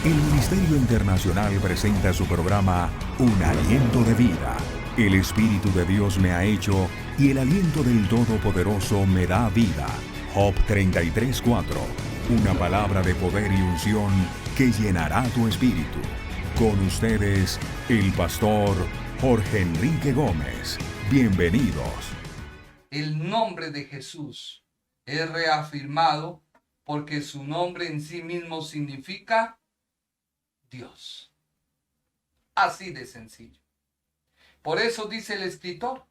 El Ministerio Internacional presenta su programa Un Aliento de Vida. El Espíritu de Dios me ha hecho y el aliento del Todopoderoso me da vida. Job 33:4. Una palabra de poder y unción que llenará tu espíritu. Con ustedes, el pastor Jorge Enrique Gómez. Bienvenidos. El nombre de Jesús es reafirmado porque su nombre en sí mismo significa Dios. Así de sencillo. Por eso dice el escritor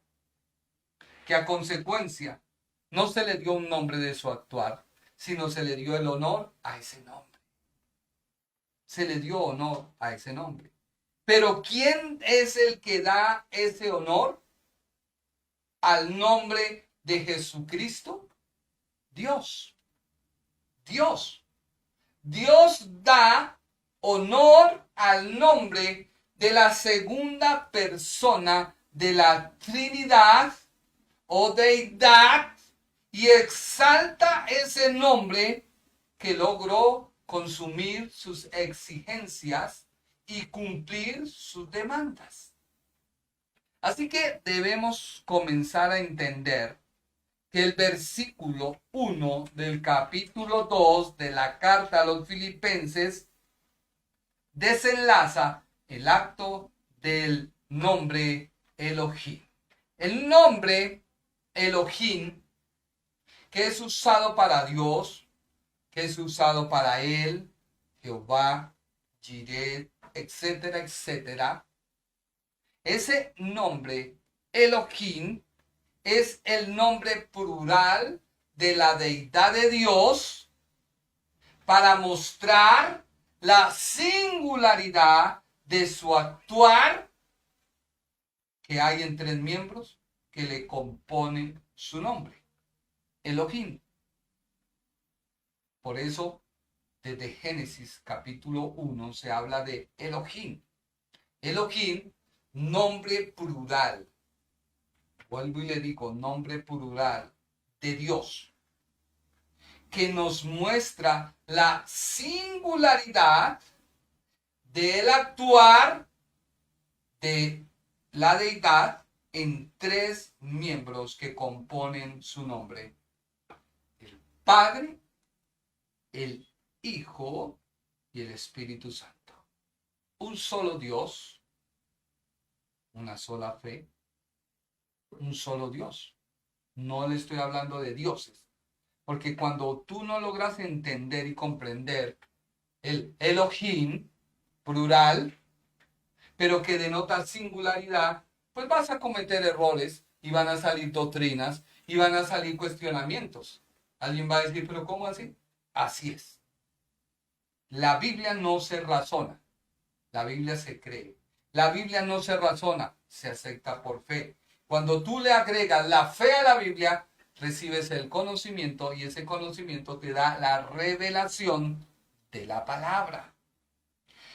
que a consecuencia no se le dio un nombre de su actuar, sino se le dio el honor a ese nombre. Se le dio honor a ese nombre. Pero ¿quién es el que da ese honor al nombre de Jesucristo? Dios. Dios. Dios da honor al nombre de la segunda persona de la Trinidad o deidad y exalta ese nombre que logró consumir sus exigencias y cumplir sus demandas. Así que debemos comenzar a entender que el versículo 1 del capítulo 2 de la carta a los Filipenses desenlaza el acto del nombre Elohim. El nombre Elohim, que es usado para Dios, que es usado para Él, Jehová, Jireh, etcétera, etcétera. Ese nombre Elohim es el nombre plural de la deidad de Dios para mostrar la singularidad de su actuar que hay en tres miembros que le componen su nombre, Elohim. Por eso, desde Génesis capítulo 1 se habla de Elohim. Elohim, nombre plural. Vuelvo y le digo, nombre plural de Dios, que nos muestra la singularidad del actuar de la deidad en tres miembros que componen su nombre: el Padre, el Hijo y el Espíritu Santo. Un solo Dios, una sola fe, un solo Dios. No le estoy hablando de dioses, porque cuando tú no logras entender y comprender el Elohim plural, pero que denota singularidad, pues vas a cometer errores y van a salir doctrinas y van a salir cuestionamientos. Alguien va a decir, ¿pero cómo así? Así es. La Biblia no se razona, la Biblia se cree. La Biblia no se razona, se acepta por fe. Cuando tú le agregas la fe a la Biblia, recibes el conocimiento y ese conocimiento te da la revelación de la palabra.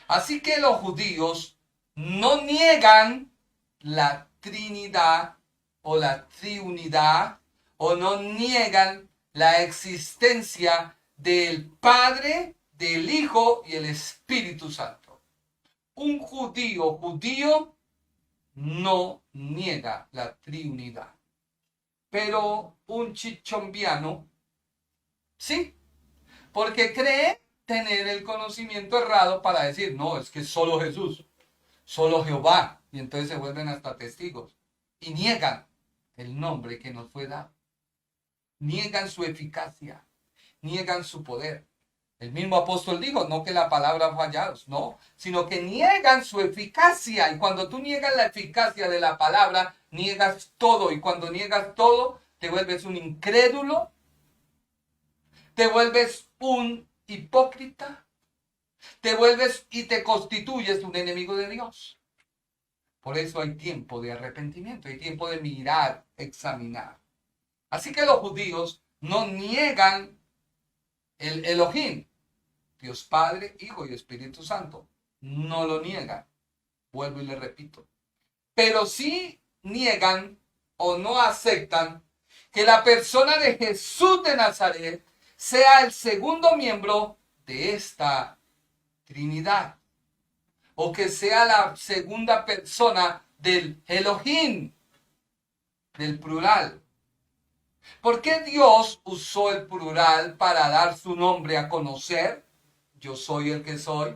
Así que los judíos no niegan la Trinidad o la triunidad o no niegan la existencia del Padre, del Hijo y el Espíritu Santo. Un judío no niega la triunidad. Pero un chichombiano, sí, porque cree tener el conocimiento errado para decir, no, es que solo Jesús, solo Jehová, y entonces se vuelven hasta testigos y niegan el nombre que nos fue dado, niegan su eficacia, niegan su poder. El mismo apóstol dijo, no que la palabra fallados, no, sino que niegan su eficacia. Y cuando tú niegas la eficacia de la palabra, niegas todo. Y cuando niegas todo, te vuelves un incrédulo, te vuelves un hipócrita, te vuelves y te constituyes un enemigo de Dios. Por eso hay tiempo de arrepentimiento, hay tiempo de mirar, examinar. Así que los judíos no niegan el Elohim, Dios Padre, Hijo y Espíritu Santo. No lo niegan. Vuelvo y le repito. Pero sí niegan o no aceptan que la persona de Jesús de Nazaret sea el segundo miembro de esta Trinidad. O que sea la segunda persona del Elohim, del plural. ¿Por qué Dios usó el plural para dar su nombre a conocer? Yo soy el que soy.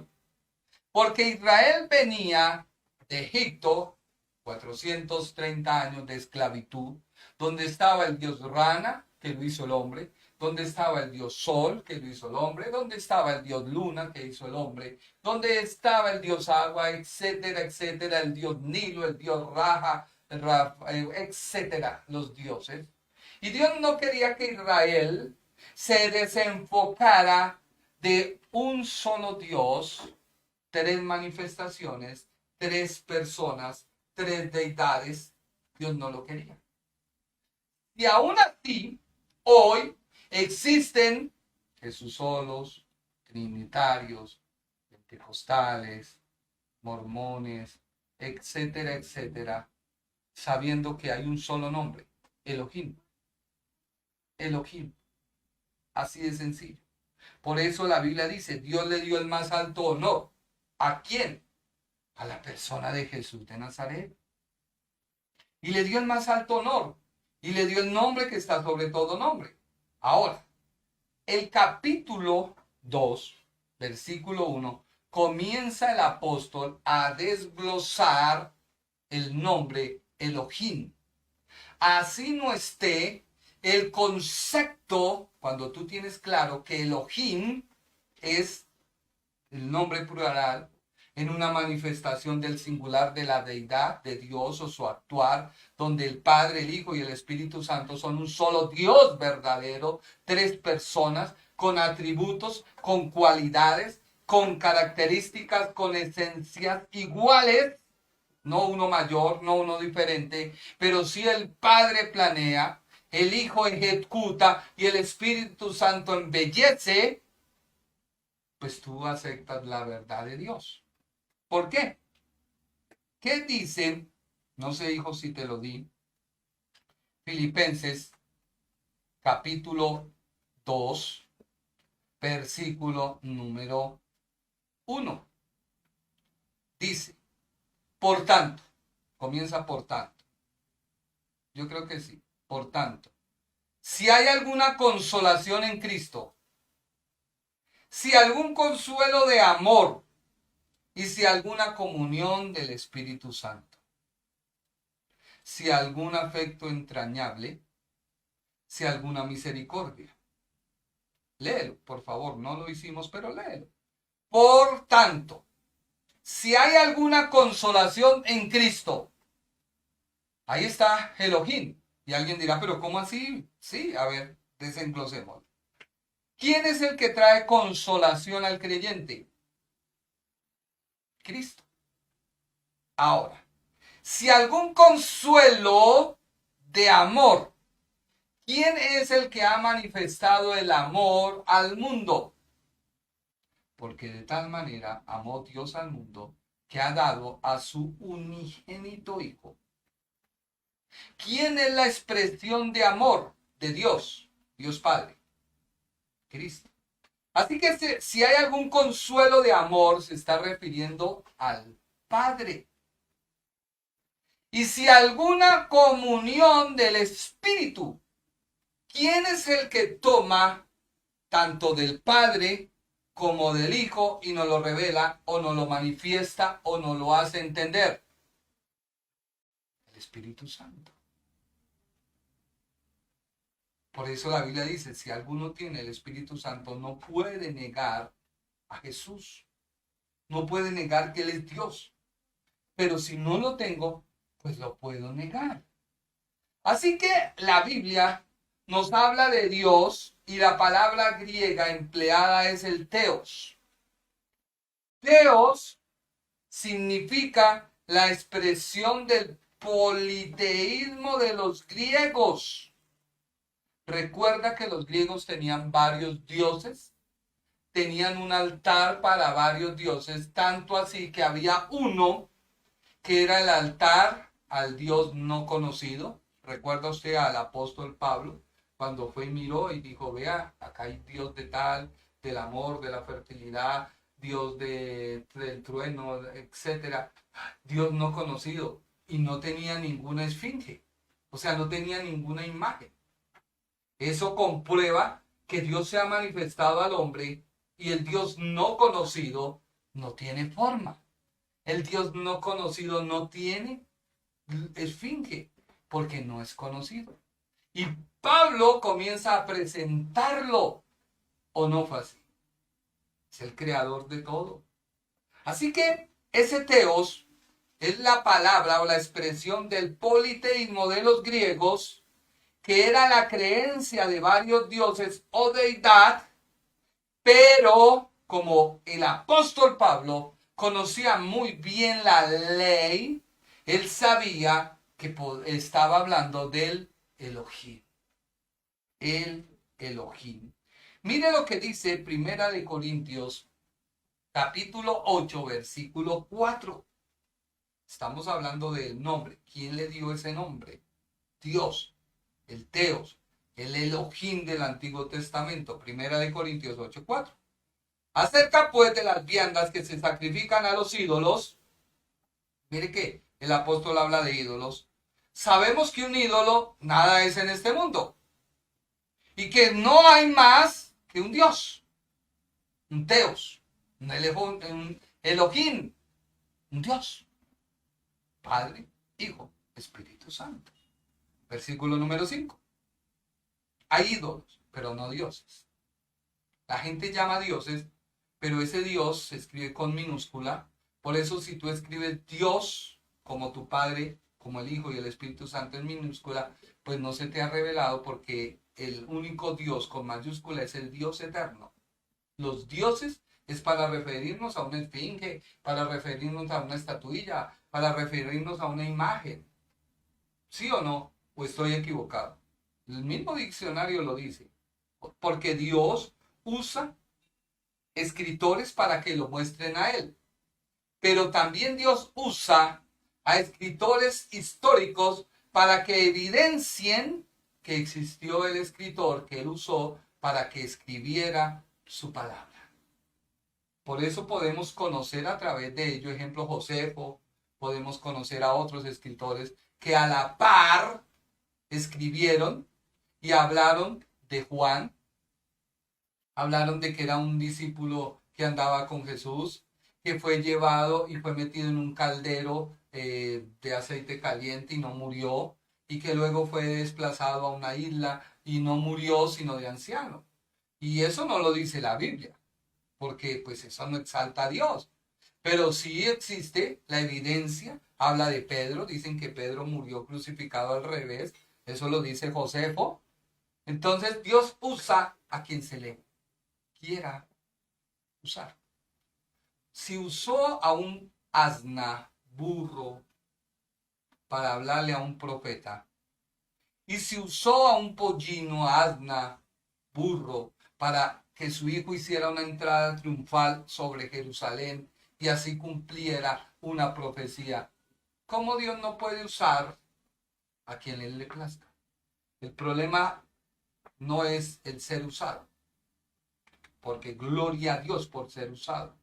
Porque Israel venía de Egipto, 430 años de esclavitud, donde estaba el dios Rana, que lo hizo el hombre, donde estaba el dios Sol, que lo hizo el hombre, donde estaba el dios Luna, que hizo el hombre, donde estaba el dios Agua, etcétera, etcétera, el dios Nilo, el dios Raja, etcétera, los dioses. Y Dios no quería que Israel se desenfocara de un solo Dios, tres manifestaciones, tres personas, tres deidades. Dios no lo quería. Y aún así, hoy existen Jesús solos, trinitarios, pentecostales, mormones, etcétera, etcétera, sabiendo que hay un solo nombre, Elohim. Elohim. Así de sencillo. Por eso la Biblia dice, Dios le dio el más alto honor. ¿A quién? A la persona de Jesús de Nazaret. Y le dio el más alto honor. Y le dio el nombre que está sobre todo nombre. Ahora, el capítulo 2, versículo 1, comienza el apóstol a desglosar el nombre Elohim. Así no esté el concepto, cuando tú tienes claro que Elohim es el nombre plural en una manifestación del singular de la deidad de Dios o su actuar, donde el Padre, el Hijo y el Espíritu Santo son un solo Dios verdadero, tres personas con atributos, con cualidades, con características, con esencias iguales, no uno mayor, no uno diferente, pero sí el Padre planea, el Hijo ejecuta y el Espíritu Santo embellece, pues tú aceptas la verdad de Dios. ¿Por qué? ¿Qué dicen? No sé, hijo, si te lo di. Filipenses, capítulo 2, versículo número 1. Dice, por tanto, comienza por tanto. Yo creo que sí. Por tanto, si hay alguna consolación en Cristo, si algún consuelo de amor, y si alguna comunión del Espíritu Santo, si algún afecto entrañable, si alguna misericordia. Léelo, por favor, no lo hicimos, pero léelo. Por tanto, si hay alguna consolación en Cristo, ahí está Elohim. Y alguien dirá, pero ¿cómo así? Sí, a ver, desenglosemos. ¿Quién es el que trae consolación al creyente? Cristo. Ahora, si algún consuelo de amor, ¿quién es el que ha manifestado el amor al mundo? Porque de tal manera amó Dios al mundo que ha dado a su unigénito Hijo. ¿Quién es la expresión de amor de Dios? Dios Padre. Cristo. Así que si hay algún consuelo de amor, se está refiriendo al Padre. Y si alguna comunión del Espíritu, ¿quién es el que toma tanto del Padre como del Hijo y nos lo revela o nos lo manifiesta o nos lo hace entender? El Espíritu Santo. Por eso la Biblia dice, si alguno tiene el Espíritu Santo, no puede negar a Jesús. No puede negar que Él es Dios. Pero si no lo tengo, pues lo puedo negar. Así que la Biblia nos habla de Dios y la palabra griega empleada es el teos. Teos significa la expresión del politeísmo de los griegos. Recuerda que los griegos tenían varios dioses, tenían un altar para varios dioses, tanto así que había uno que era el altar al Dios no conocido. Recuerda usted al apóstol Pablo, cuando fue y miró y dijo, vea, acá hay Dios de tal, del amor, de la fertilidad, Dios del trueno, etcétera. Dios no conocido, y no tenía ninguna esfinge, o sea, no tenía ninguna imagen. Eso comprueba que Dios se ha manifestado al hombre, y el Dios no conocido no tiene forma. El Dios no conocido no tiene esfinge, porque no es conocido. Y Pablo comienza a presentarlo, ¿o no fue así? Es el creador de todo. Así que ese teos es la palabra o la expresión del politeísmo de los griegos, que era la creencia de varios dioses o deidad, pero como el apóstol Pablo conocía muy bien la ley, él sabía que estaba hablando del Elohim. El Elohim. Mire lo que dice Primera de Corintios, capítulo 8, versículo 4. Estamos hablando del nombre. ¿Quién le dio ese nombre? Dios, el Teos, el Elohim del Antiguo Testamento. Primera de Corintios 8, 4. Acerca pues de las viandas que se sacrifican a los ídolos. Mire que el apóstol habla de ídolos. Sabemos que un ídolo nada es en este mundo, y que no hay más que un Dios, un Teos, un Elohim, un Dios, Padre, Hijo, Espíritu Santo. Versículo número 5. Hay ídolos, pero no dioses. La gente llama dioses, pero ese Dios se escribe con minúscula. Por eso si tú escribes Dios como tu Padre, como el Hijo y el Espíritu Santo en minúscula, pues no se te ha revelado, porque el único Dios con mayúscula es el Dios eterno. Los dioses es para referirnos a una esfinge, para referirnos a una estatuilla, para referirnos a una imagen. ¿Sí o no? ¿O estoy equivocado? El mismo diccionario lo dice. Porque Dios usa escritores para que lo muestren a Él. Pero también Dios usa a escritores históricos para que evidencien que existió el escritor que Él usó para que escribiera su palabra. Por eso podemos conocer a través de ello, ejemplo Josefo, podemos conocer a otros escritores que a la par escribieron y hablaron de Juan, hablaron de que era un discípulo que andaba con Jesús, que fue llevado y fue metido en un caldero de aceite caliente y no murió, y que luego fue desplazado a una isla y no murió sino de anciano. Y eso no lo dice la Biblia, porque pues eso no exalta a Dios. Pero sí existe la evidencia, habla de Pedro, dicen que Pedro murió crucificado al revés, eso lo dice Josefo. Entonces Dios usa a quien se le quiera usar. Si usó a un asna, burro, para hablarle a un profeta, y si usó a un pollino, asna, burro, para que su hijo hiciera una entrada triunfal sobre Jerusalén y así cumpliera una profecía, ¿cómo Dios no puede usar a quien Él le plazca? El problema no es el ser usado, porque gloria a Dios por ser usado.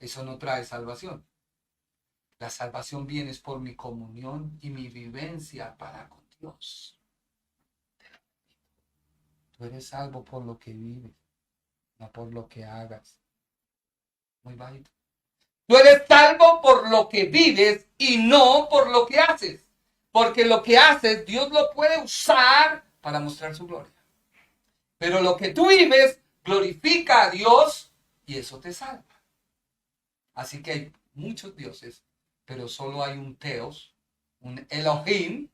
Eso no trae salvación. La salvación viene por mi comunión y mi vivencia para con Dios. Tú eres salvo por lo que vives, no por lo que hagas. Muy bajito. Tú eres salvo por lo que vives y no por lo que haces. Porque lo que haces, Dios lo puede usar para mostrar su gloria. Pero lo que tú vives glorifica a Dios y eso te salva. Así que hay muchos dioses, pero solo hay un Teos, un Elohim,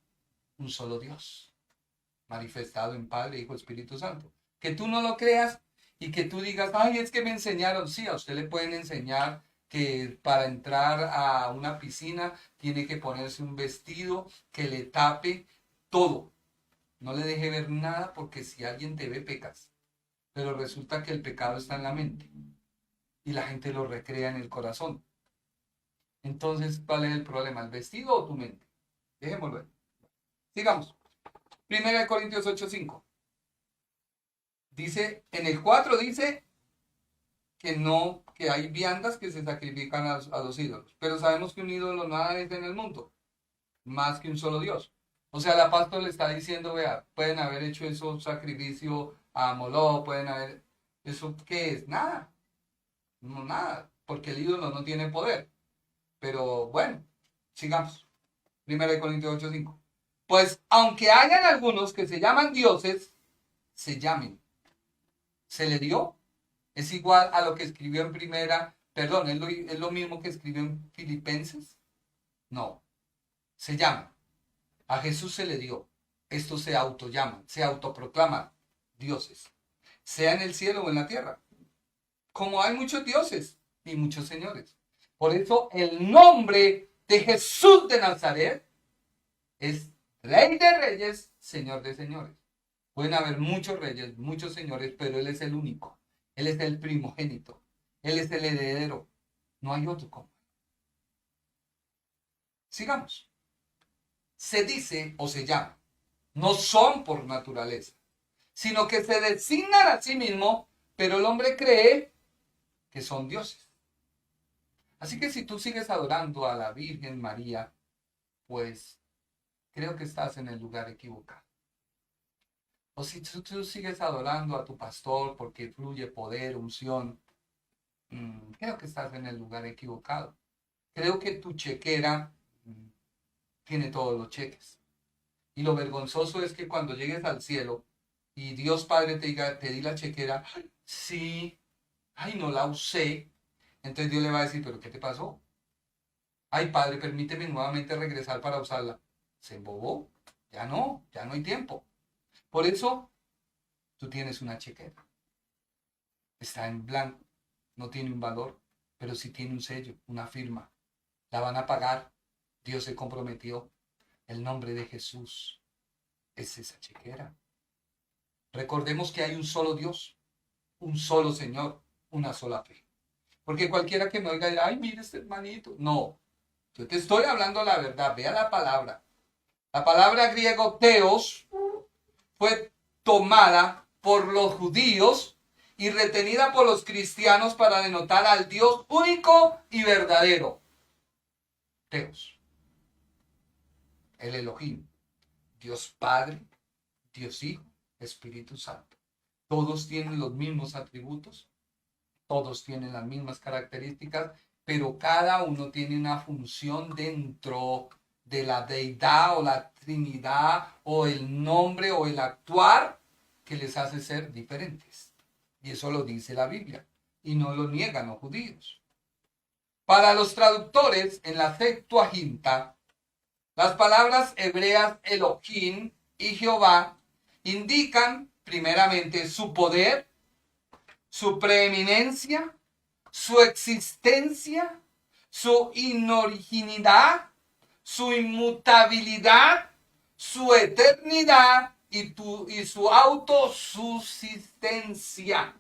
un solo Dios, manifestado en Padre, Hijo, Espíritu Santo. Que tú no lo creas y que tú digas, ay, es que me enseñaron. Sí, a usted le pueden enseñar que para entrar a una piscina tiene que ponerse un vestido que le tape todo. No le deje ver nada, porque si alguien te ve, pecas. Pero resulta que el pecado está en la mente y la gente lo recrea en el corazón. Entonces, ¿cuál es el problema? ¿El vestido o tu mente? Dejémoslo ahí. Sigamos. 1 Corintios 8:5. Dice, en el 4 dice que no que hay viandas que se sacrifican a los ídolos, pero sabemos que un ídolo nada es en el mundo, más que un solo Dios. O sea, el apóstol le está diciendo, vea, pueden haber hecho eso sacrificio a Moló, pueden haber, ¿eso qué es? Nada, no nada, porque el ídolo no tiene poder. Pero bueno, sigamos. 1 Corintios 8:5. Pues aunque hayan algunos que se llaman dioses, se llamen. ¿Se le dio? Es igual a lo que escribió en es lo mismo que escribió en Filipenses. No, se llama. A Jesús se le dio. Estos se autollaman, se autoproclaman dioses, sea en el cielo o en la tierra. Como hay muchos dioses y muchos señores. Por eso el nombre de Jesús de Nazaret es Rey de Reyes, Señor de Señores. Pueden haber muchos reyes, muchos señores, pero Él es el único. Él es el primogénito. Él es el heredero. No hay otro como Él. Sigamos. Se dice o se llama. No son por naturaleza, sino que se designan a sí mismo, pero el hombre cree que son dioses. Así que si tú sigues adorando a la Virgen María, pues creo que estás en el lugar equivocado. O si tú sigues adorando a tu pastor porque fluye poder, unción, creo que estás en el lugar equivocado. Creo que tu chequera tiene todos los cheques. Y lo vergonzoso es que cuando llegues al cielo y Dios Padre te diga, te di la chequera, sí, ay, no la usé. Entonces Dios le va a decir, ¿pero qué te pasó? Ay, Padre, permíteme nuevamente regresar para usarla. Se embobó, ya no hay tiempo. Por eso, tú tienes una chequera. Está en blanco, no tiene un valor, pero sí tiene un sello, una firma. La van a pagar. Dios se comprometió. El nombre de Jesús es esa chequera. Recordemos que hay un solo Dios, un solo Señor, una sola fe. Porque cualquiera que me oiga dirá, ay, mire este hermanito. No, yo te estoy hablando la verdad. Vea la palabra. La palabra griego teos fue tomada por los judíos y retenida por los cristianos para denotar al Dios único y verdadero. Teos. El Elohim. Dios Padre, Dios Hijo, Espíritu Santo. Todos tienen los mismos atributos. Todos tienen las mismas características, pero cada uno tiene una función dentro de la deidad o la Trinidad o el nombre o el actuar que les hace ser diferentes. Y eso lo dice la Biblia y no lo niegan los judíos. Para los traductores en la Septuaginta, las palabras hebreas Elohim y Jehová indican primeramente su poder, su preeminencia, su existencia, su inoriginidad, su inmutabilidad, su eternidad y su autosubsistencia.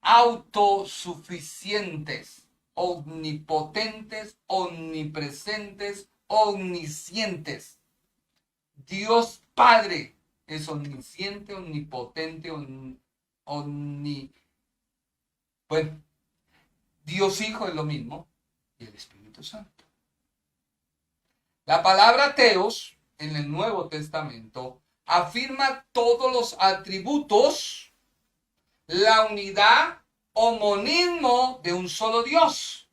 Autosuficientes, omnipotentes, omnipresentes, omniscientes. Dios Padre es omnisciente, omnipotente, bueno, Dios Hijo es lo mismo y el Espíritu Santo. La palabra teos en el Nuevo Testamento afirma todos los atributos, la unidad, homonismo de un solo Dios.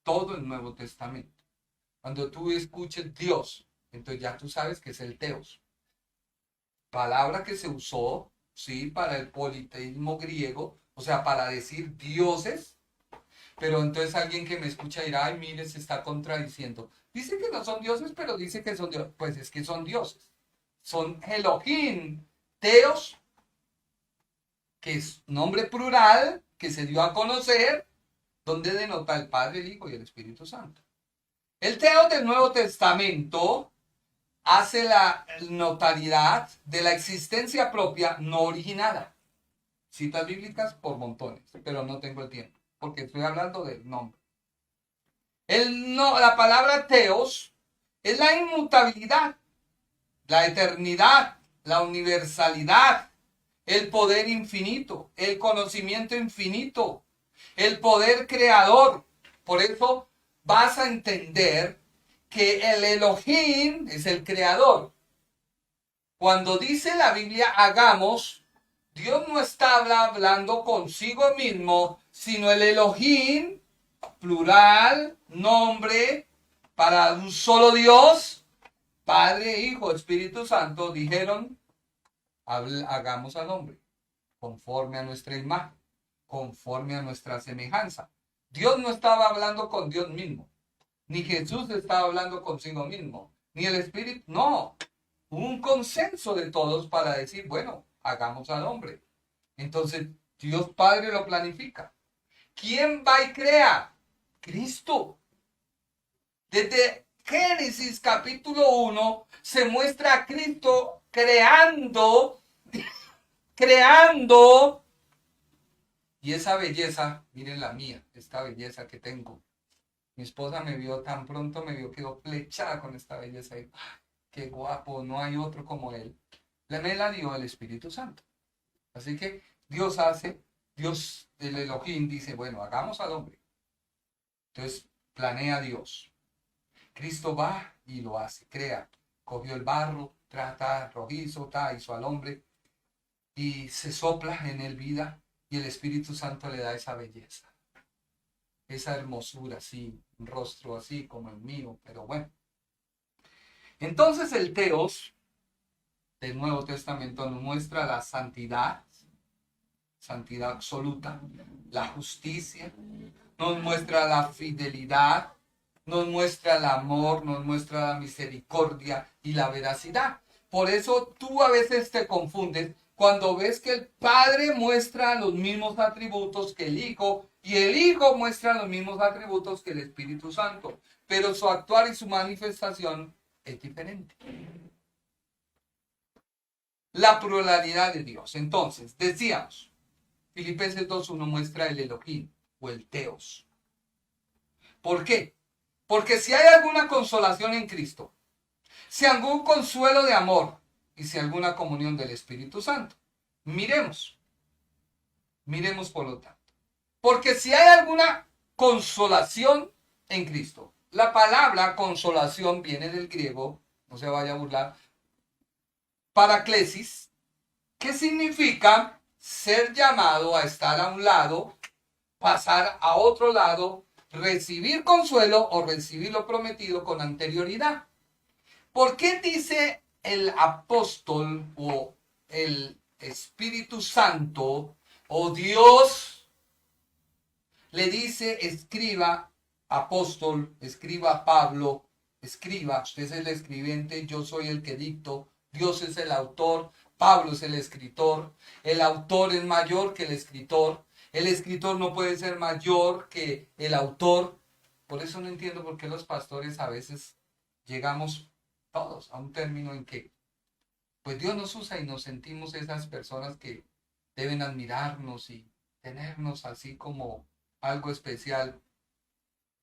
Todo el Nuevo Testamento. Cuando tú escuches Dios, entonces ya tú sabes que es el teos. Palabra que se usó, sí, para el politeísmo griego, o sea, para decir dioses, pero entonces alguien que me escucha dirá, ay, mire, se está contradiciendo. Dice que no son dioses, pero dice que son dioses. Pues es que son dioses. Son Elohim, teos, que es nombre plural, que se dio a conocer, donde denota el Padre, el Hijo y el Espíritu Santo. El teos del Nuevo Testamento hace la notariedad de la existencia propia no originada. Citas bíblicas por montones, pero no tengo el tiempo, porque estoy hablando del nombre. La palabra teos es la inmutabilidad, la eternidad, la universalidad, el poder infinito, el conocimiento infinito, el poder creador. Por eso vas a entender que el Elohim es el creador. Cuando dice la Biblia hagamos, Dios no está hablando consigo mismo, sino el Elohim, plural, nombre, para un solo Dios, Padre, Hijo, Espíritu Santo, dijeron, hagamos al hombre, conforme a nuestra imagen, conforme a nuestra semejanza. Dios no estaba hablando con Dios mismo, ni Jesús estaba hablando consigo mismo, ni el Espíritu, no. Hubo un consenso de todos para decir, bueno, hagamos al hombre. Entonces, Dios Padre lo planifica. ¿Quién va y crea? Cristo. Desde Génesis capítulo 1 se muestra a Cristo creando. Y esa belleza, miren la mía, esta belleza que tengo. Mi esposa me vio tan pronto, quedó flechada con esta belleza. Y, qué guapo, no hay otro como él. Me la dio el Espíritu Santo. Así que Dios, el Elohim dice, bueno, hagamos al hombre. Entonces planea Dios. Cristo va y lo hace, crea. Cogió el barro, rojizo, hizo al hombre y se sopla en él vida y el Espíritu Santo le da esa belleza. Esa hermosura así, un rostro así como el mío, pero bueno. Entonces el Teos del Nuevo Testamento nos muestra la santidad absoluta, la justicia, nos muestra la fidelidad, nos muestra el amor, nos muestra la misericordia y la veracidad. Por eso tú a veces te confundes cuando ves que el Padre muestra los mismos atributos que el Hijo y el Hijo muestra los mismos atributos que el Espíritu Santo, pero su actuar y su manifestación es diferente. La pluralidad de Dios. Entonces, decíamos, Filipenses 2:1 muestra el Elohim o el Teos. ¿Por qué? Porque si hay alguna consolación en Cristo, si algún consuelo de amor y si alguna comunión del Espíritu Santo, miremos por lo tanto. Porque si hay alguna consolación en Cristo, la palabra consolación viene del griego, no se vaya a burlar, paraklesis, que significa ser llamado a estar a un lado, pasar a otro lado, recibir consuelo o recibir lo prometido con anterioridad. ¿Por qué dice el apóstol o el Espíritu Santo o Dios le dice escriba apóstol, escriba Pablo, escriba, usted es el escribiente, yo soy el que dicto, Dios es el autor, Pablo es el escritor, el autor es mayor que el escritor no puede ser mayor que el autor. Por eso no entiendo por qué los pastores a veces llegamos todos a un término en que pues Dios nos usa y nos sentimos esas personas que deben admirarnos y tenernos así como algo especial.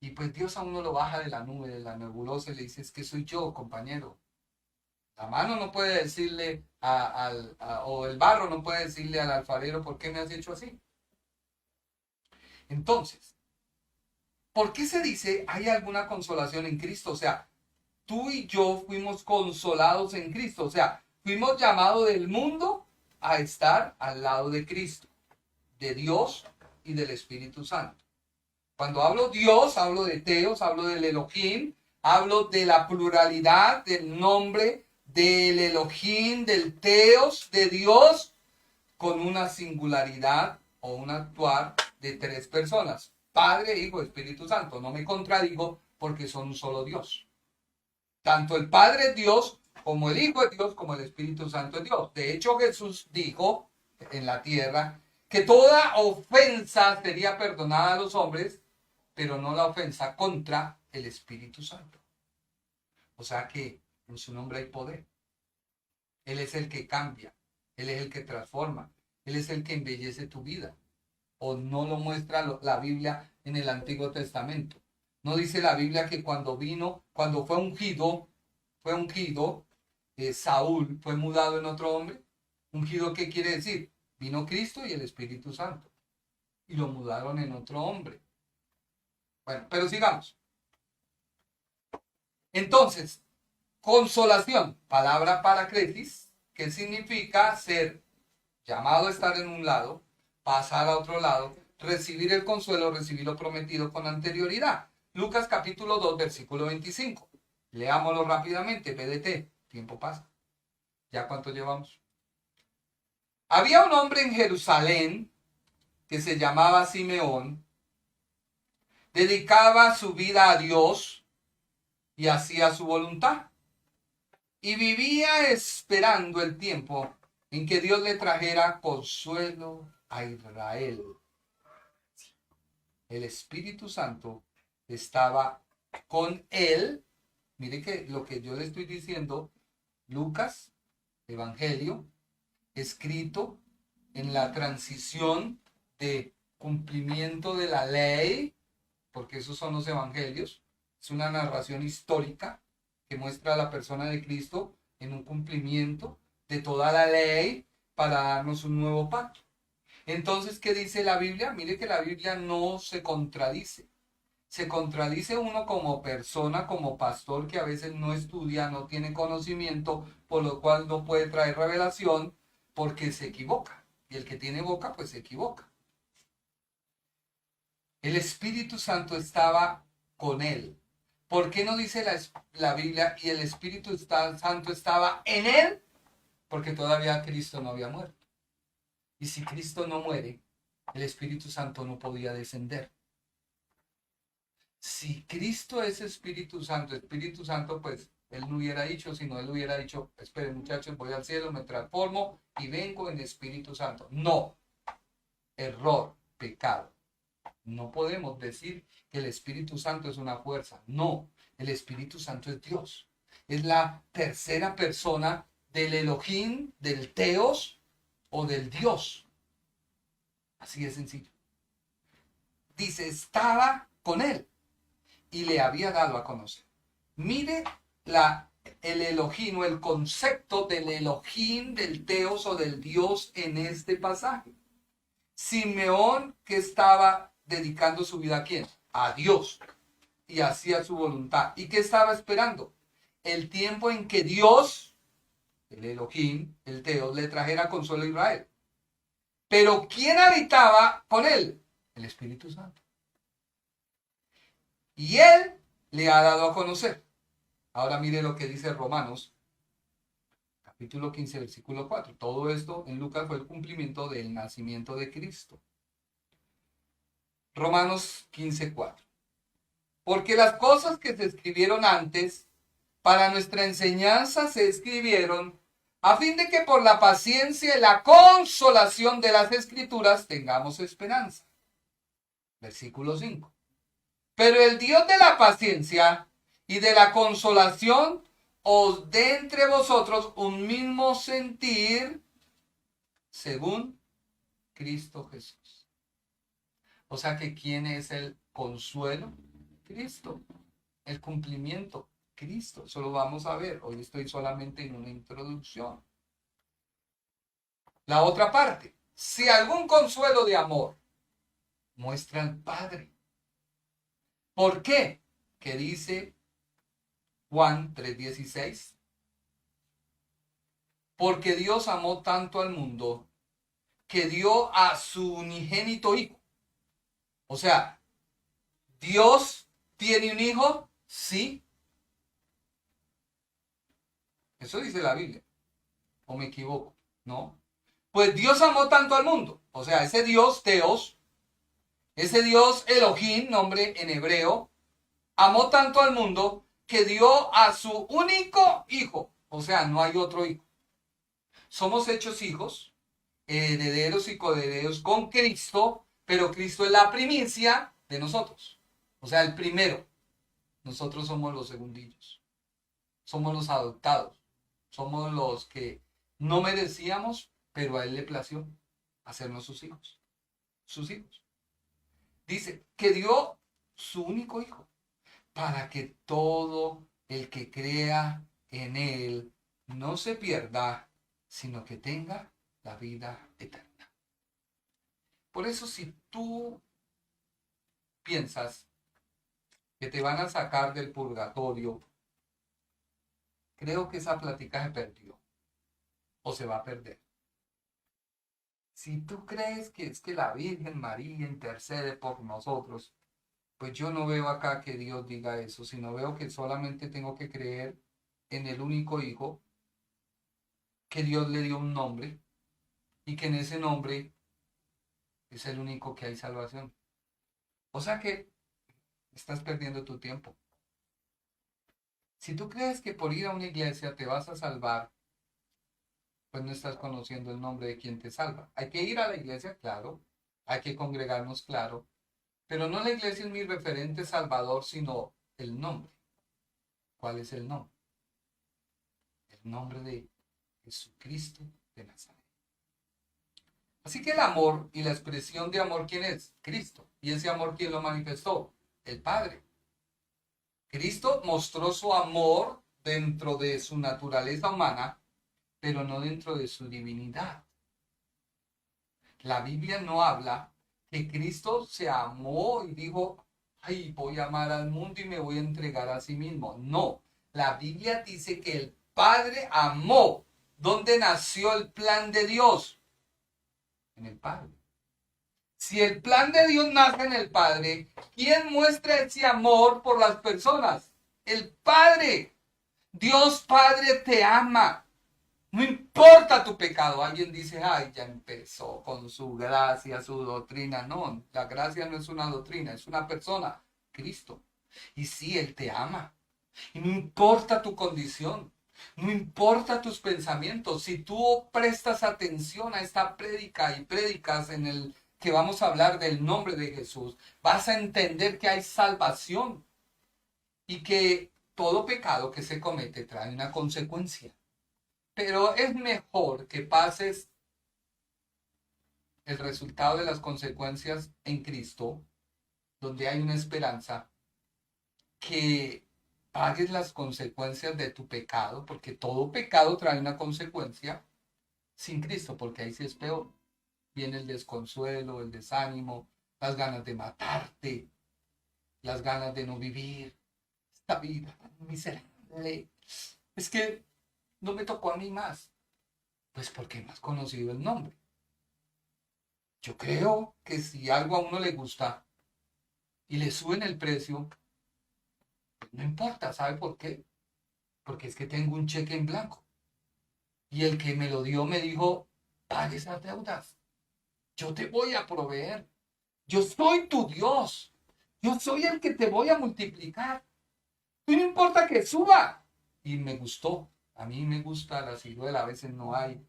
Y pues Dios a uno lo baja de la nube, de la nebulosa y le dice, es que soy yo, compañero. La mano no puede decirle o el barro no puede decirle al alfarero, ¿por qué me has hecho así? Entonces, ¿por qué se dice hay alguna consolación en Cristo? O sea, tú y yo fuimos consolados en Cristo. O sea, fuimos llamados del mundo a estar al lado de Cristo, de Dios y del Espíritu Santo. Cuando hablo Dios, hablo de Teos, hablo del Elohim, hablo de la pluralidad del nombre del Elohim, del Teos, de Dios, con una singularidad o un actuar de tres personas. Padre, Hijo, Espíritu Santo. No me contradigo porque son un solo Dios. Tanto el Padre es Dios, como el Hijo es Dios, como el Espíritu Santo es Dios. De hecho, Jesús dijo en la tierra que toda ofensa sería perdonada a los hombres, pero no la ofensa contra el Espíritu Santo. O sea que en su nombre hay poder. Él es el que cambia, Él es el que transforma, Él es el que embellece tu vida. O no lo muestra la Biblia en el Antiguo Testamento. No dice la Biblia que cuando fue ungido, Saúl fue mudado en otro hombre. ¿Ungido qué quiere decir? Vino Cristo y el Espíritu Santo. Y lo mudaron en otro hombre. Bueno, pero sigamos. Entonces, consolación, palabra paraclesis, que significa ser llamado a estar en un lado, pasar a otro lado, recibir el consuelo, recibir lo prometido con anterioridad. Lucas capítulo 2, versículo 25. Leámoslo rápidamente, PDT, tiempo pasa. ¿Ya cuánto llevamos? Había un hombre en Jerusalén que se llamaba Simeón, dedicaba su vida a Dios y hacía su voluntad. Y vivía esperando el tiempo en que Dios le trajera consuelo a Israel. El Espíritu Santo estaba con él. Mire que lo que yo le estoy diciendo, Lucas, Evangelio, escrito en la transición de cumplimiento de la ley, porque esos son los evangelios, es una narración histórica que muestra a la persona de Cristo en un cumplimiento de toda la ley para darnos un nuevo pacto. Entonces, ¿qué dice la Biblia? Mire que la Biblia no se contradice. Se contradice uno como persona, como pastor, que a veces no estudia, no tiene conocimiento, por lo cual no puede traer revelación, porque se equivoca. Y el que tiene boca, pues se equivoca. El Espíritu Santo estaba con él. ¿Por qué no dice la Biblia y el Espíritu Santo estaba en él? Porque todavía Cristo no había muerto. Y si Cristo no muere, el Espíritu Santo no podía descender. Si Cristo es Espíritu Santo, pues él no hubiera dicho, sino él hubiera dicho, esperen muchachos, voy al cielo, me transformo y vengo en Espíritu Santo. No, error, pecado. No podemos decir que el Espíritu Santo es una fuerza. No, el Espíritu Santo es Dios. Es la tercera persona del Elohim, del Teos o del Dios. Así de sencillo. Dice, estaba con él y le había dado a conocer. Mire el Elohim o el concepto del Elohim, del Teos o del Dios en este pasaje. Simeón, que estaba dedicando su vida ¿a quién? A Dios. Y hacía su voluntad. ¿Y qué estaba esperando? El tiempo en que Dios, el Elohim, el Teos, le trajera consuelo a Israel. Pero ¿quién habitaba con él? El Espíritu Santo. Y él le ha dado a conocer. Ahora mire lo que dice Romanos, capítulo 15, versículo 4. Todo esto en Lucas fue el cumplimiento del nacimiento de Cristo. Romanos 15, 4. Porque las cosas que se escribieron antes, para nuestra enseñanza se escribieron, a fin de que por la paciencia y la consolación de las Escrituras tengamos esperanza. Versículo 5. Pero el Dios de la paciencia y de la consolación os dé entre vosotros un mismo sentir según Cristo Jesús. O sea que ¿quién es el consuelo? Cristo. El cumplimiento, Cristo. Eso lo vamos a ver. Hoy estoy solamente en una introducción. La otra parte. Si algún consuelo de amor muestra al Padre. ¿Por qué? ¿Qué dice Juan 3:16? Porque Dios amó tanto al mundo que dio a su unigénito Hijo. O sea, ¿Dios tiene un hijo? Sí. Eso dice la Biblia. ¿O me equivoco? No. Pues Dios amó tanto al mundo. O sea, ese Dios, Teos, ese Dios Elohim, nombre en hebreo, amó tanto al mundo que dio a su único hijo. O sea, no hay otro hijo. Somos hechos hijos, herederos y coherederos con Cristo, pero Cristo es la primicia de nosotros. O sea, el primero. Nosotros somos los segundillos. Somos los adoptados. Somos los que no merecíamos, pero a Él le plació hacernos sus hijos. Sus hijos. Dice que dio su único hijo para que todo el que crea en Él no se pierda, sino que tenga la vida eterna. Por eso si tú piensas que te van a sacar del purgatorio, creo que esa plática se perdió o se va a perder. Si tú crees que es que la Virgen María intercede por nosotros, pues yo no veo acá que Dios diga eso, sino veo que solamente tengo que creer en el único Hijo, que Dios le dio un nombre y que en ese nombre es el único que hay salvación. O sea que estás perdiendo tu tiempo. Si tú crees que por ir a una iglesia te vas a salvar, pues no estás conociendo el nombre de quien te salva. Hay que ir a la iglesia, claro. Hay que congregarnos, claro. Pero no la iglesia es mi referente salvador, sino el nombre. ¿Cuál es el nombre? El nombre de Jesucristo de Nazaret. Así que el amor y la expresión de amor, ¿quién es? Cristo. ¿Y ese amor quién lo manifestó? El Padre. Cristo mostró su amor dentro de su naturaleza humana, pero no dentro de su divinidad. La Biblia no habla que Cristo se amó y dijo, ay, voy a amar al mundo y me voy a entregar a sí mismo. No, la Biblia dice que el Padre amó. ¿Dónde nació el plan de Dios? En el Padre. Si el plan de Dios nace en el Padre, ¿quién muestra ese amor por las personas? El Padre. Dios Padre te ama. No importa tu pecado. Alguien dice, ay, ya empezó con su gracia, su doctrina. No, la gracia no es una doctrina, es una persona, Cristo. Y sí, Él te ama. Y no importa tu condición, no importa tus pensamientos. Si tú prestas atención a esta prédica y prédicas en el que vamos a hablar del nombre de Jesús, vas a entender que hay salvación y que todo pecado que se comete trae una consecuencia. Pero es mejor que pases el resultado de las consecuencias en Cristo, donde hay una esperanza, que pagues las consecuencias de tu pecado, porque todo pecado trae una consecuencia, sin Cristo, porque ahí sí es peor. Viene el desconsuelo, el desánimo, las ganas de matarte, las ganas de no vivir esta vida tan miserable. Es que no me tocó a mí más. Pues porque no has conocido el nombre. Yo creo que si algo a uno le gusta y le suben el precio, no importa, ¿sabe por qué? Porque es que tengo un cheque en blanco. Y el que me lo dio me dijo, pague esas deudas. Yo te voy a proveer. Yo soy tu Dios. Yo soy el que te voy a multiplicar. No importa que suba. Y me gustó. A mí me gusta la ciruela, a veces no hay.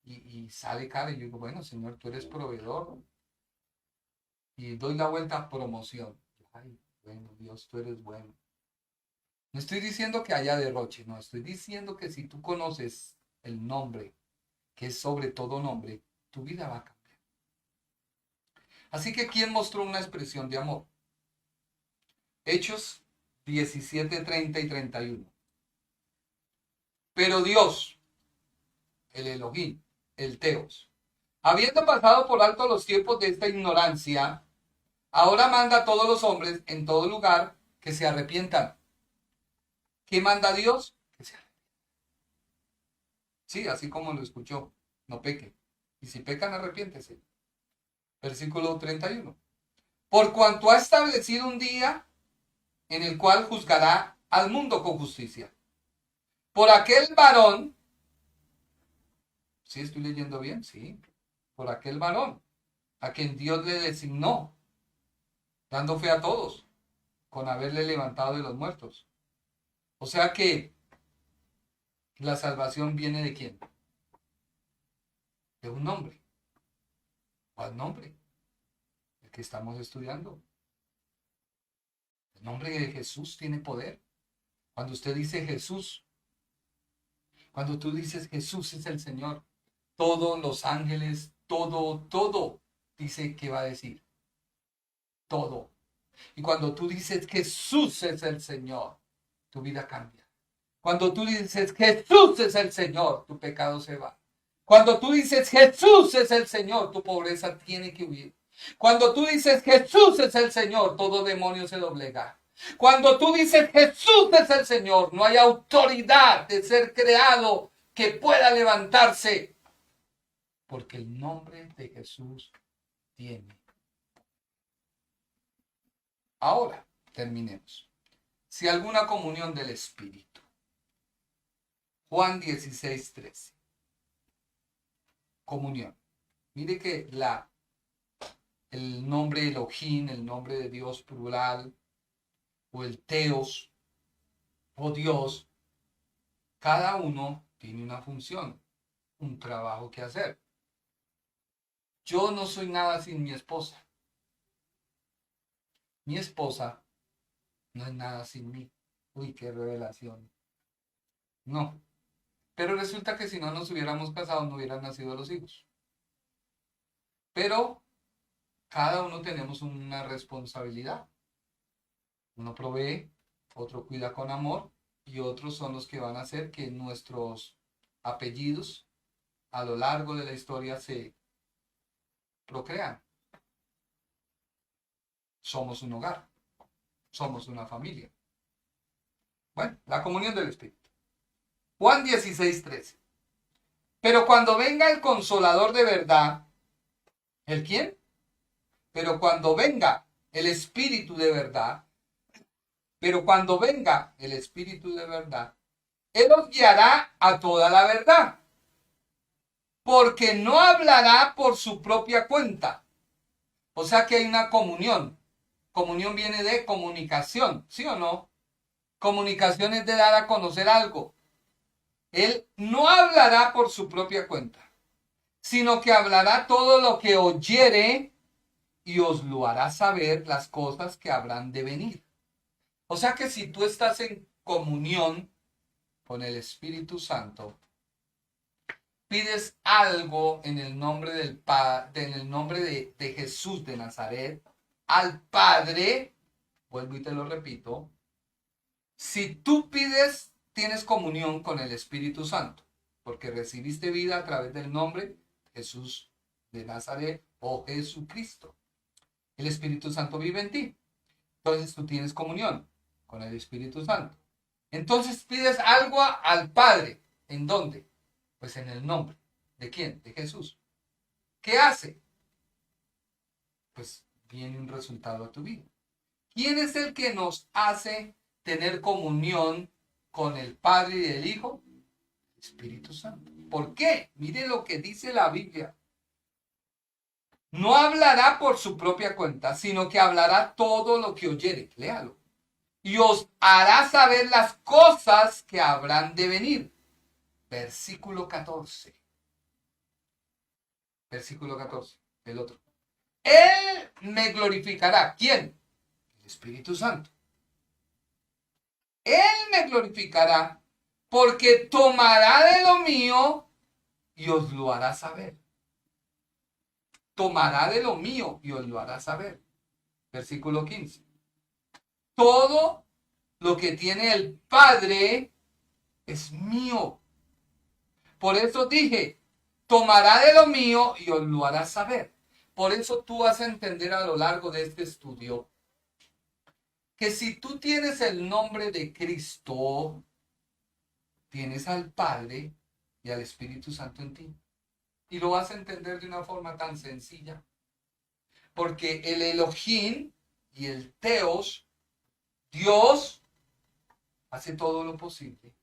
Y sale cara. Y yo digo, bueno, Señor, tú eres proveedor. Y doy la vuelta a promoción. Ay, bueno, Dios, tú eres bueno. No estoy diciendo que haya derroche, no. Estoy diciendo que si tú conoces el nombre, que es sobre todo nombre, tu vida va a cambiar. Así que, ¿quién mostró una expresión de amor? Hechos 17, 30 y 31. Pero Dios, el Elohim, el Teos, habiendo pasado por alto los tiempos de esta ignorancia, ahora manda a todos los hombres en todo lugar que se arrepientan. ¿Qué manda Dios? Que se arrepientan. Sí, así como lo escuchó, no pequen. Y si pecan, arrepiéntese. Versículo 31. Por cuanto ha establecido un día en el cual juzgará al mundo con justicia. Por aquel varón, ¿sí estoy leyendo bien? Sí. Por aquel varón a quien Dios le designó, dando fe a todos, con haberle levantado de los muertos. O sea que la salvación viene ¿de quién? De un nombre. ¿Cuál nombre? El que estamos estudiando. El nombre de Jesús tiene poder. Cuando usted dice Jesús, cuando tú dices Jesús es el Señor, todos los ángeles, todo dice que va a decir. Todo. Y cuando tú dices Jesús es el Señor, tu vida cambia. Cuando tú dices Jesús es el Señor, tu pecado se va. Cuando tú dices Jesús es el Señor, tu pobreza tiene que huir. Cuando tú dices Jesús es el Señor, todo demonio se doblega. Cuando tú dices Jesús es el Señor, no hay autoridad de ser creado que pueda levantarse. Porque el nombre de Jesús tiene. Ahora, terminemos. Si alguna comunión del Espíritu. Juan 16:13. Comunión. Mire que el nombre Elohim, el nombre de Dios plural, o el Teos, o Dios, cada uno tiene una función, un trabajo que hacer. Yo no soy nada sin mi esposa. Mi esposa no es nada sin mí. Uy, qué revelación. No. Pero resulta que si no nos hubiéramos casado, no hubieran nacido los hijos. Pero cada uno tenemos una responsabilidad. Uno provee, otro cuida con amor y otros son los que van a hacer que nuestros apellidos a lo largo de la historia se procrean. Somos un hogar, somos una familia. Bueno, la comunión del Espíritu. Juan 16:13. Pero cuando venga el Consolador de verdad, ¿el quién? Pero cuando venga el Espíritu de verdad, Él os guiará a toda la verdad, porque no hablará por su propia cuenta. O sea que hay una comunión. Comunión viene de comunicación, ¿sí o no? Comunicación es de dar a conocer algo. Él no hablará por su propia cuenta, sino que hablará todo lo que oyere y os lo hará saber las cosas que habrán de venir. O sea que si tú estás en comunión con el Espíritu Santo, pides algo en el nombre de Jesús de Nazaret al Padre, vuelvo y te lo repito, si tú pides, tienes comunión con el Espíritu Santo, porque recibiste vida a través del nombre Jesús de Nazaret o Jesucristo. El Espíritu Santo vive en ti. Entonces tú tienes comunión con el Espíritu Santo. Entonces pides algo al Padre. ¿En dónde? Pues en el nombre. ¿De quién? De Jesús. ¿Qué hace? Pues viene un resultado a tu vida. ¿Quién es el que nos hace tener comunión con el Padre y el Hijo? El Espíritu Santo. ¿Por qué? Mire lo que dice la Biblia. No hablará por su propia cuenta, sino que hablará todo lo que oyere. Léalo. Y os hará saber las cosas que habrán de venir. Versículo 14. Versículo 14. El otro. Él me glorificará. ¿Quién? El Espíritu Santo. Él me glorificará porque tomará de lo mío y os lo hará saber. Tomará de lo mío y os lo hará saber. Versículo 15. Todo lo que tiene el Padre es mío. Por eso dije, tomará de lo mío y os lo hará saber. Por eso tú vas a entender a lo largo de este estudio que si tú tienes el nombre de Cristo, tienes al Padre y al Espíritu Santo en ti. Y lo vas a entender de una forma tan sencilla. Porque el Elohim y el Teos, Dios, hace todo lo posible.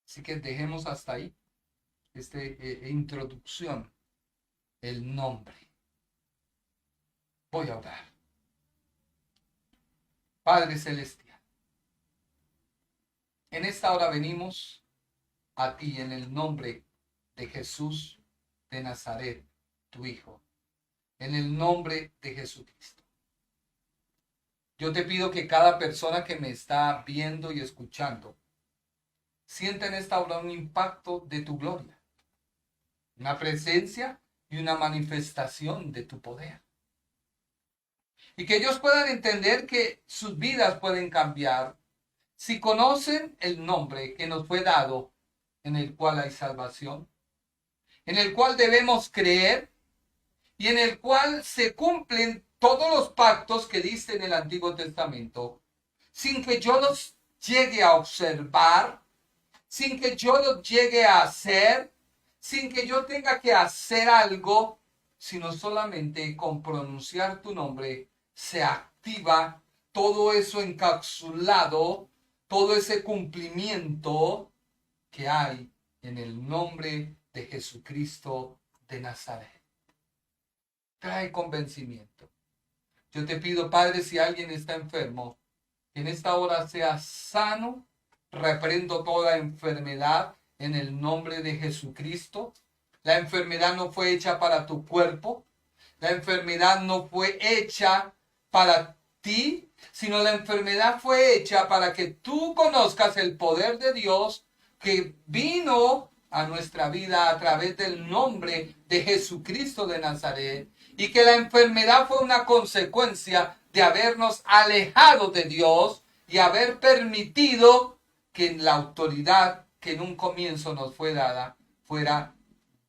Así que dejemos hasta ahí esta introducción, el nombre. Voy a orar. Padre Celestial, en esta hora venimos a ti en el nombre de Jesús de Nazaret, tu Hijo, en el nombre de Jesucristo. Yo te pido que cada persona que me está viendo y escuchando sienta en esta hora un impacto de tu gloria, una presencia y una manifestación de tu poder. Y que ellos puedan entender que sus vidas pueden cambiar si conocen el nombre que nos fue dado, en el cual hay salvación, en el cual debemos creer y en el cual se cumplen todos los pactos que dice en el Antiguo Testamento, sin que yo los llegue a observar, sin que yo los llegue a hacer, sin que yo tenga que hacer algo, sino solamente con pronunciar tu nombre se activa todo eso encapsulado, todo ese cumplimiento que hay en el nombre de Jesucristo de Nazaret. Trae convencimiento. Yo te pido, Padre, si alguien está enfermo, que en esta hora sea sano. Reprendo toda enfermedad en el nombre de Jesucristo. La enfermedad no fue hecha para tu cuerpo. La enfermedad no fue hecha para ti, sino la enfermedad fue hecha para que tú conozcas el poder de Dios que vino a nuestra vida a través del nombre de Jesucristo de Nazaret, y que la enfermedad fue una consecuencia de habernos alejado de Dios y haber permitido que la autoridad que en un comienzo nos fue dada fuera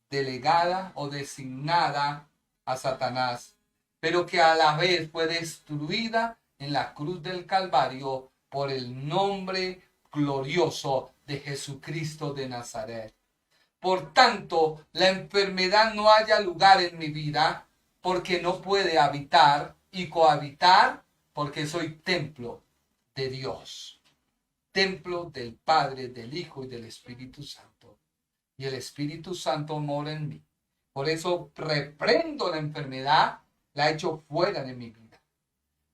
delegada o designada a Satanás, pero que a la vez fue destruida en la cruz del Calvario por el nombre glorioso de Jesucristo de Nazaret. Por tanto, la enfermedad no haya lugar en mi vida, porque no puede habitar y cohabitar, porque soy templo de Dios, templo del Padre, del Hijo y del Espíritu Santo. Y el Espíritu Santo mora en mí. Por eso reprendo la enfermedad, la echo fuera de mi vida.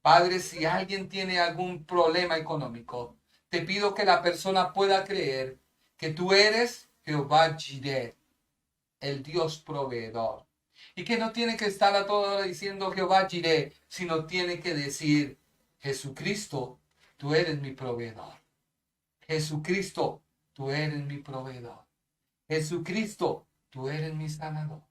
Padre, si alguien tiene algún problema económico, te pido que la persona pueda creer que tú eres Jehová Jireh, el Dios proveedor. Y que no tiene que estar a toda hora diciendo Jehová Jireh, sino tiene que decir, Jesucristo, tú eres mi proveedor. Jesucristo, tú eres mi proveedor. Jesucristo, tú eres mi sanador.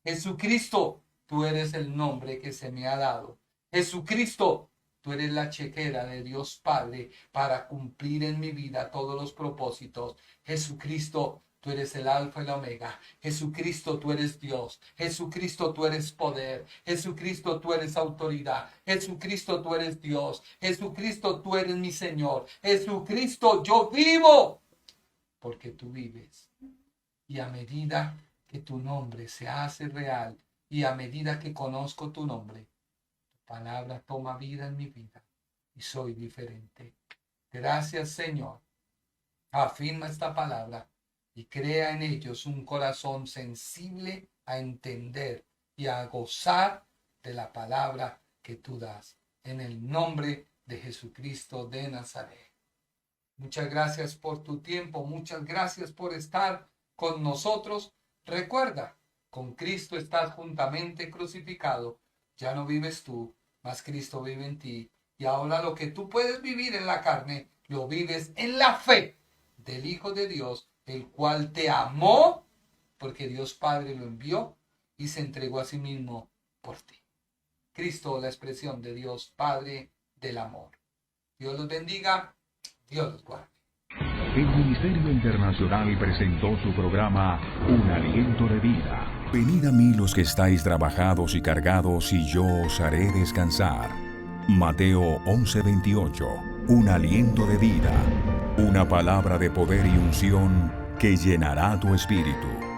Jesucristo, tú eres el nombre que se me ha dado. Jesucristo, tú eres la chequera de Dios Padre para cumplir en mi vida todos los propósitos. Jesucristo, tú eres el alfa y la omega. Jesucristo, tú eres Dios. Jesucristo, tú eres poder. Jesucristo, tú eres autoridad. Jesucristo, tú eres Dios. Jesucristo, tú eres mi Señor. Jesucristo, yo vivo porque tú vives. Y a medida que tu nombre se hace real y a medida que conozco tu nombre, tu palabra toma vida en mi vida y soy diferente. Gracias, Señor. Afirma esta palabra y crea en ellos un corazón sensible a entender y a gozar de la palabra que tú das. En el nombre de Jesucristo de Nazaret. Muchas gracias por tu tiempo. Muchas gracias por estar con nosotros. Recuerda, con Cristo estás juntamente crucificado. Ya no vives tú, mas Cristo vive en ti. Y ahora lo que tú puedes vivir en la carne, lo vives en la fe del Hijo de Dios, el cual te amó, porque Dios Padre lo envió y se entregó a sí mismo por ti. Cristo, la expresión de Dios Padre del amor. Dios los bendiga, Dios los guarde. El Ministerio Internacional presentó su programa Un Aliento de Vida. Venid a mí los que estáis trabajados y cargados, y yo os haré descansar. Mateo 11:28. Un aliento de vida. Una palabra de poder y unción que llenará tu espíritu.